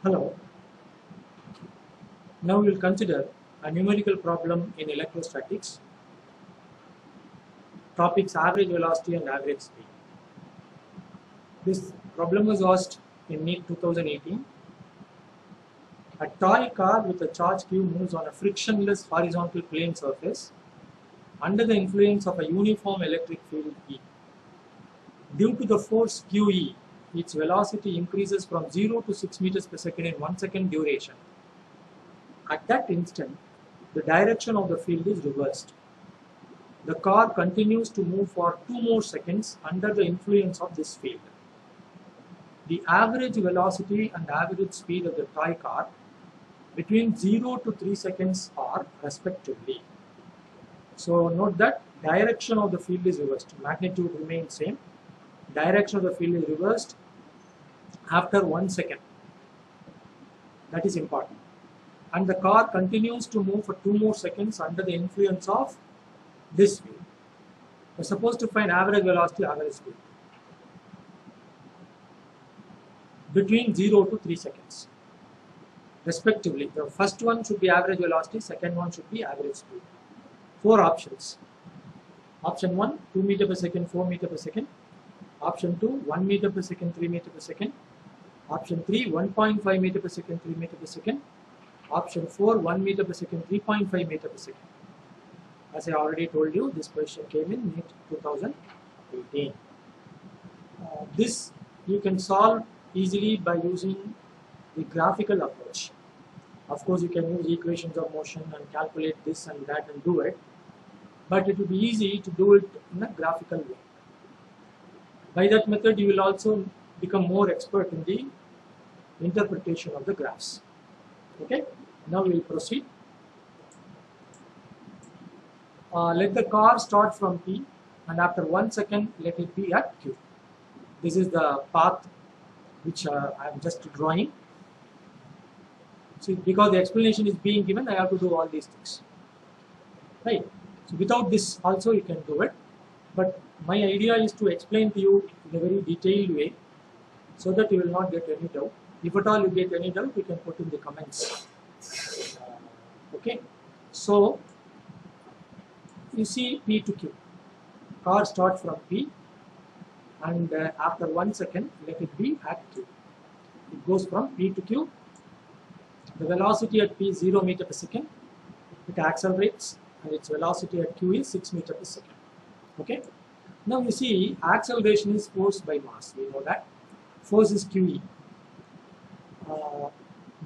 Hello. Now we will consider a numerical problem in electrostatics. Topics average velocity and average speed. This problem was asked in NEET 2018. A toy car with a charge Q moves on a frictionless horizontal plane surface under the influence of a uniform electric field E. Due to the force QE, its velocity increases from 0 to 6 meters per second in 1 second duration. At that instant, the direction of the field is reversed. The car continues to move for 2 more seconds under the influence of this field. The average velocity and average speed of the toy car between 0 to 3 seconds are respectively. So note that direction of the field is reversed. Magnitude remains same. Direction of the field is reversed after 1 second. That is important. And the car continues to move for 2 more seconds under the influence of this field. We're supposed to find average velocity, average speed between 0 to 3 seconds respectively. The first one should be average velocity, second one should be average speed. 4 options. Option 1, 2 meter per second, 4 meter per second. Option 2, 1 meter per second, 3 meter per second. Option 3, 1.5 meter per second, 3 meter per second. Option 4, 1 meter per second, 3.5 meter per second. As I already told you, this question came in NEET 2018. This you can solve easily by using the graphical approach. Of course, you can use equations of motion and calculate this and that and do it, but it will be easy to do it in a graphical way. By that method, you will also become more expert in the interpretation of the graphs. Okay, now we will proceed. Let the car start from P, and after 1 second, let it be at Q. This is the path which I am just drawing. So because the explanation is being given, I have to do all these things. Right. So without this also you can do it. But my idea is to explain to you in a very detailed way so that you will not get any doubt. If at all you get any doubt, you can put in the comments. Okay. So you see P to Q. Car starts from P, and after 1 second, let it be at Q. It goes from P to Q. The velocity at P is 0 meter per second. It accelerates, and its velocity at Q is 6 meter per second. Okay. Now you see, acceleration is force by mass. We know that. Force is QE.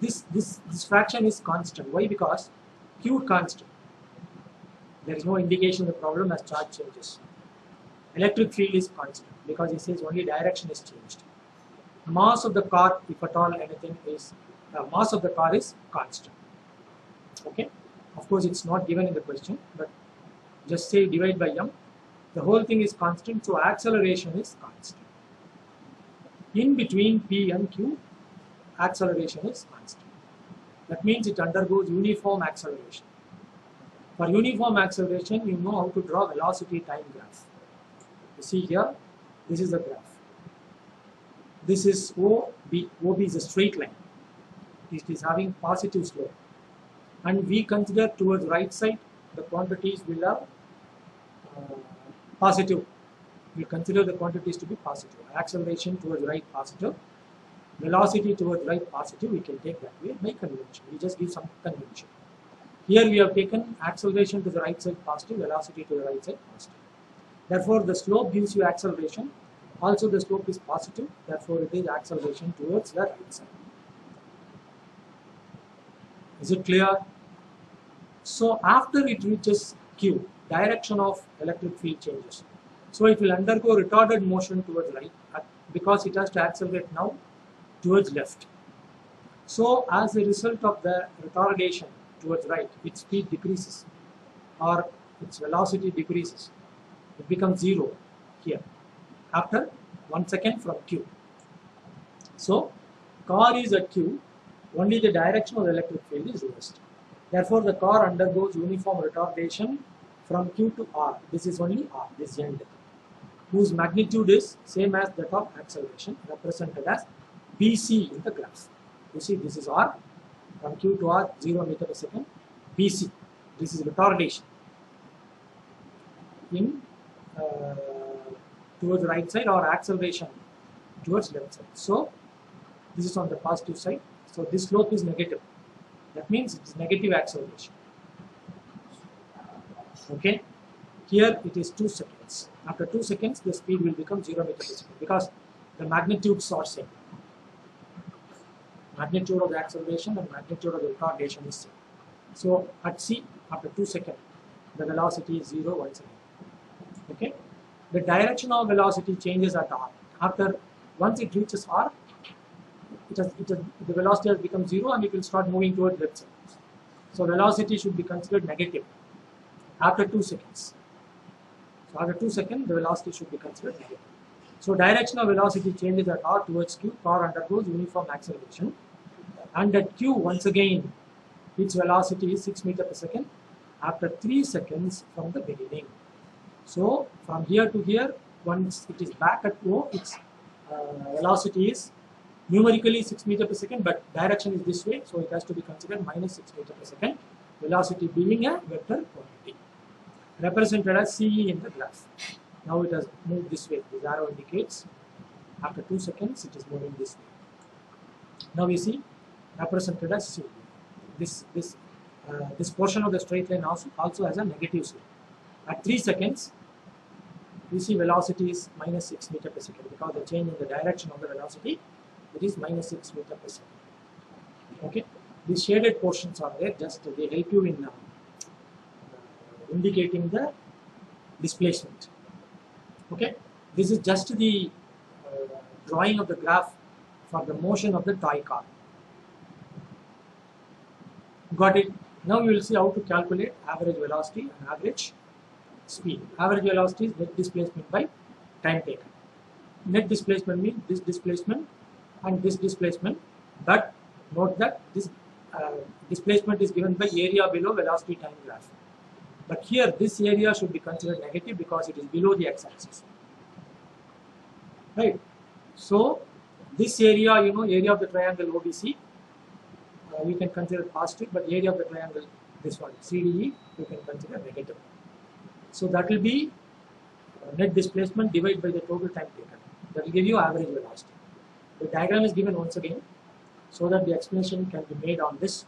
This fraction is constant. Why? Because Q constant. There is no indication of the problem as charge changes. Electric field is constant because it says only direction is changed. Mass of the car, if at all anything, is mass of the car is constant. Okay. Of course, it's not given in the question, but just say divide by m. The whole thing is constant, so acceleration is constant. In between P and Q, acceleration is constant. That means it undergoes uniform acceleration. For uniform acceleration, you know how to draw velocity time graph. You see here, this is the graph. This is OB. OB is a straight line. It is having positive slope. And we consider towards right side, the quantities will have positive. We consider the quantities to be positive. Acceleration towards right positive. Velocity towards right positive, we can take that way by convention. We just give some convention. Here we have taken acceleration to the right side positive, velocity to the right side positive. Therefore, the slope gives you acceleration. Also, the slope is positive. Therefore, it is acceleration towards the right side. Is it clear? So, after it reaches Q, direction of electric field changes. So, it will undergo retarded motion towards right because it has to accelerate now towards left. So, as a result of the retardation towards right, its speed decreases or its velocity decreases. It becomes 0 here after 1 second from Q. So, car is at Q, only the direction of the electric field is reversed. Therefore, the car undergoes uniform retardation from Q to R. This is only R, this end, whose magnitude is same as that of acceleration, represented as BC in the graph. You see, this is R, from Q to R, 0 meter per second. BC, this is retardation in towards the right side, or acceleration towards left side. So this is on the positive side. So this slope is negative. That means it is negative acceleration. Okay. Here it is 2 seconds. After 2 seconds, the speed will become 0 meter per second because the magnitudes are same. Magnitude of the acceleration and magnitude of the retardation is same. So at C, after 2 seconds, the velocity is 0 once again. Okay. The direction of velocity changes at R. Once it reaches R, the velocity has become 0 and it will start moving towards left side. So velocity should be considered negative after 2 seconds. So after 2 seconds, the velocity should be considered negative. So direction of velocity changes at R towards Q. Car undergoes uniform acceleration. And at Q, once again, its velocity is 6 meters per second after 3 seconds from the beginning. So from here to here, once it is back at O, its velocity is numerically 6 meters per second, but direction is this way, so it has to be considered minus 6 meters per second, velocity being a vector quantity, represented as CE in the graph. Now it has moved this way. This arrow indicates after 2 seconds it is moving this way. Now we see represented as CE. This portion of the straight line also has a negative slope. At 3 seconds, we see velocity is minus 6 meters per second because the change in the direction of the velocity, it is minus 6 meters per second. Okay, these shaded portions are there, just they help you in indicating the displacement. Okay, this is just the drawing of the graph for the motion of the toy car. Got it? Now we will see how to calculate average velocity and average speed. Average velocity is net displacement by time taken. Net displacement means this displacement and this displacement, but note that this displacement is given by area below velocity time graph. But here this area should be considered negative because it is below the x-axis. Right? So this area, area of the triangle OBC, you can consider positive, but area of the triangle, this one, CDE, you can consider negative. So that will be net displacement divided by the total time taken. That will give you average velocity. The diagram is given once again so that the explanation can be made on this.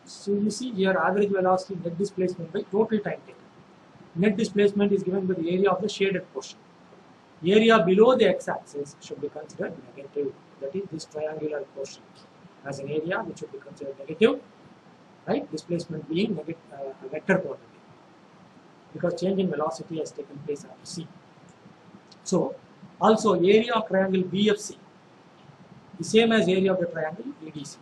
So you see here average velocity net displacement by total time taken. Net displacement is given by the area of the shaded portion. Area below the x-axis should be considered negative. That is this triangular portion as an area which should be considered negative, right? Displacement being negative, a vector quantity, because change in velocity has taken place after C. So also area of triangle BFC is same as area of the triangle ADC.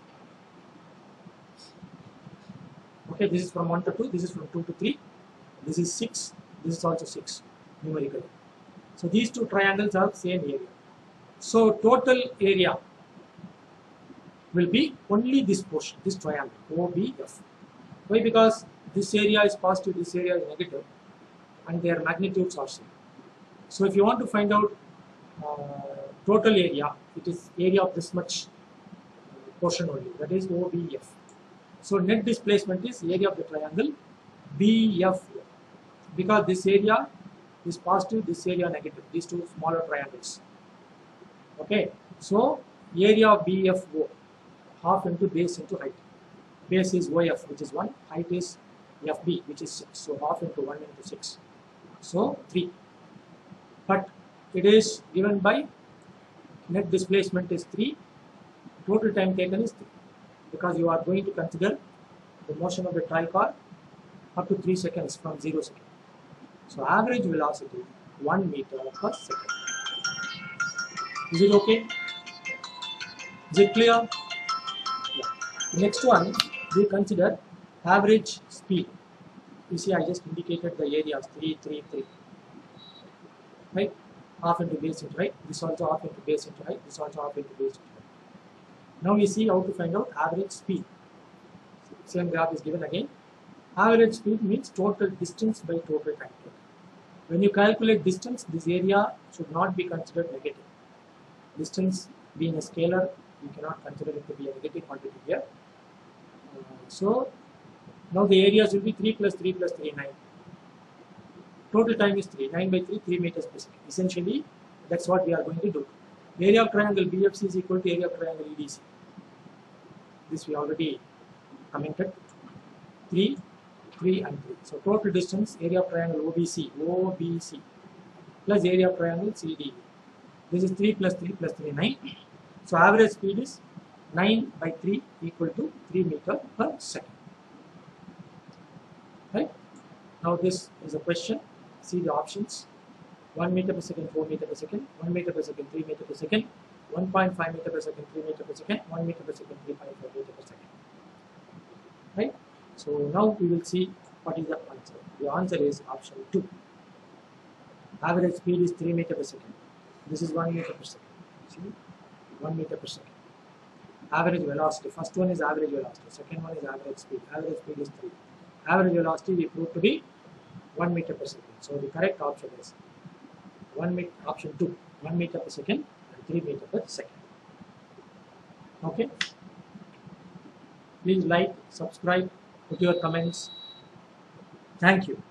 Okay, this is from 1 to 2, this is from 2 to 3, this is 6, this is also 6 numerically. So these two triangles have same area. So total area will be only this portion, this triangle OBF. Why? Because this area is positive, this area is negative, and their magnitudes are same. So if you want to find out total area, it is area of this much portion only, that is OBF. So net displacement is area of the triangle BF, because this area is positive, this area negative, these two smaller triangles. Okay, so area of BFO, half into base into height. Base is OF, which is 1, height is FB, which is 6, so half into 1 into 6, so 3. But it is given by net displacement is 3, total time taken is 3, because you are going to consider the motion of the toy car up to 3 seconds from 0 second. So average velocity 1 meter per second. Is it okay? Is it clear? Yeah. The next one, we consider average speed. You see, I just indicated the areas 3, 3, 3. Right? Half into base into height. This also half into base into height. This also half into base into height. Now we see how to find out average speed. Same graph is given again. Average speed means total distance by total time taken. When you calculate distance, this area should not be considered negative. Distance being a scalar We cannot consider it to be a negative quantity here. So now the areas will be 3 plus 3 plus 3, 9. Total time is 3, 9 by 3, 3 meters per second. Essentially, that's what we are going to do. Area of triangle BFC is equal to area of triangle EDC. This we already commented. 3, 3 and 3. So total distance, area of triangle OBC plus area of triangle CDE. This is 3 plus 3 plus 3, 9. So average speed is 9 by 3 equal to 3 meter per second. Right? Now this is a question. See the options. 1 meter per second, 4 meter per second, 1 meter per second, 3 meter per second, 1.5 meter per second, 3 meter per second, 1 meter per second, 3.5 meter per second. Right? So now we will see what is the answer. The answer is option 2. Average speed is 3 meter per second. This is 1 meter per second. See? 1 meter per second. Average velocity. First one is average velocity. Second one is average speed. Average speed is 3. Average velocity we proved to be 1 meter per second. So the correct option is option 2. 1 meter per second and 3 meter per second. Okay. Please like, subscribe, put your comments. Thank you.